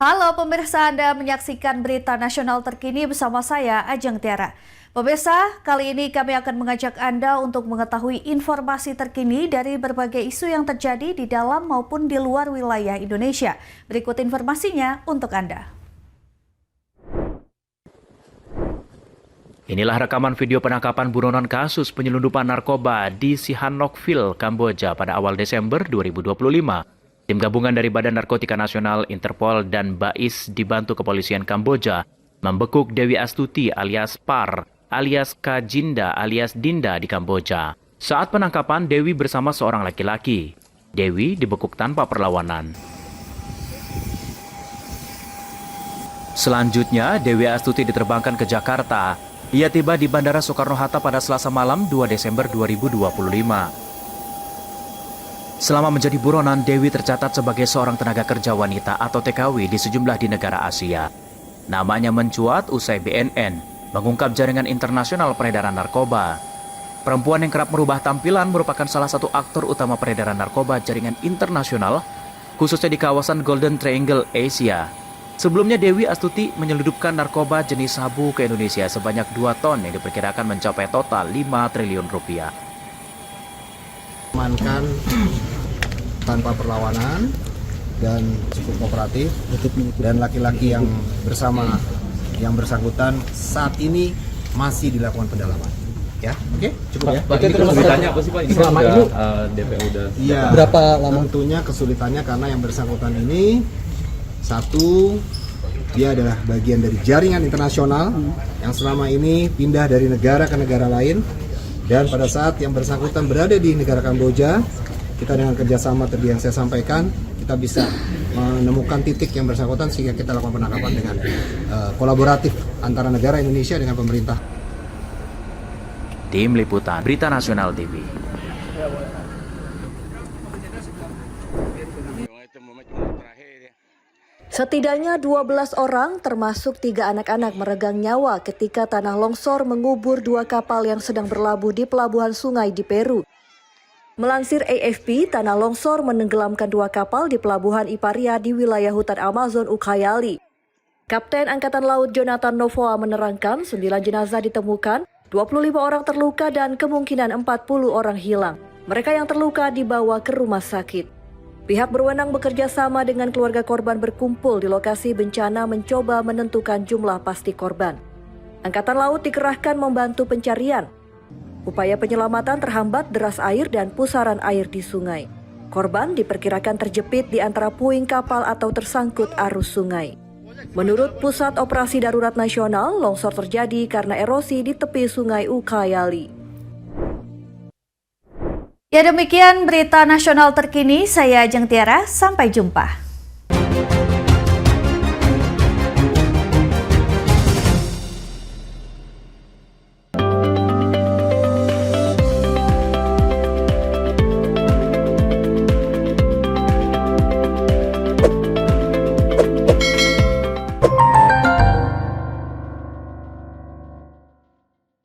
Halo pemirsa, Anda menyaksikan berita nasional terkini bersama saya, Ajeng Tiara. Pemirsa, kali ini kami akan mengajak Anda untuk mengetahui informasi terkini dari berbagai isu yang terjadi di dalam maupun di luar wilayah Indonesia. Berikut informasinya untuk Anda. Inilah rekaman video penangkapan buronan kasus penyelundupan narkoba di Sihanoukville, Kamboja pada awal Desember 2025. Tim gabungan dari Badan Narkotika Nasional, Interpol, dan BAIS dibantu kepolisian Kamboja membekuk Dewi Astuti alias Par, alias Kajinda alias Dinda di Kamboja. Saat penangkapan, Dewi bersama seorang laki-laki. Dewi dibekuk tanpa perlawanan. Selanjutnya, Dewi Astuti diterbangkan ke Jakarta. Ia tiba di Bandara Soekarno-Hatta pada Selasa malam 2 Desember 2025. Selama menjadi buronan, Dewi tercatat sebagai seorang tenaga kerja wanita atau TKW di sejumlah di negara Asia. Namanya mencuat usai BNN mengungkap jaringan internasional peredaran narkoba. Perempuan yang kerap merubah tampilan merupakan salah satu aktor utama peredaran narkoba jaringan internasional, khususnya di kawasan Golden Triangle Asia. Sebelumnya Dewi Astuti menyelundupkan narkoba jenis sabu ke Indonesia sebanyak 2 ton yang diperkirakan mencapai total 5 triliun rupiah. Amankan tanpa perlawanan dan cukup kooperatif, dan laki-laki yang bersama yang bersangkutan saat ini masih dilakukan pendalaman. Ya, oke, cukup ya. Pak, ini kesulitannya apa sih Pak? Ini selama ini DPO udah berapa lama? Tentunya kesulitannya karena yang bersangkutan ini satu, dia adalah bagian dari jaringan internasional yang selama ini pindah dari negara ke negara lain, dan pada saat yang bersangkutan berada di negara Kamboja, kita dengan kerjasama tadi yang saya sampaikan, kita bisa menemukan titik yang bersangkutan sehingga kita lakukan penangkapan dengan kolaboratif antara negara Indonesia dengan pemerintah. Tim Liputan Berita Nasional TV. Setidaknya 12 orang termasuk 3 anak-anak meregang nyawa ketika tanah longsor mengubur 2 kapal yang sedang berlabuh di pelabuhan sungai di Peru. Melansir AFP, tanah longsor menenggelamkan 2 kapal di pelabuhan Iparia di wilayah hutan Amazon Ucayali. Kapten Angkatan Laut Jonathan Novoa menerangkan 9 jenazah ditemukan, 25 orang terluka dan kemungkinan 40 orang hilang. Mereka yang terluka dibawa ke rumah sakit. Pihak berwenang bekerja sama dengan keluarga korban berkumpul di lokasi bencana mencoba menentukan jumlah pasti korban. Angkatan Laut dikerahkan membantu pencarian. Upaya penyelamatan terhambat deras air dan pusaran air di sungai. Korban diperkirakan terjepit di antara puing kapal atau tersangkut arus sungai. Menurut Pusat Operasi Darurat Nasional, longsor terjadi karena erosi di tepi sungai Ucayali. Ya, demikian berita nasional terkini, saya Ajeng Tiara, sampai jumpa.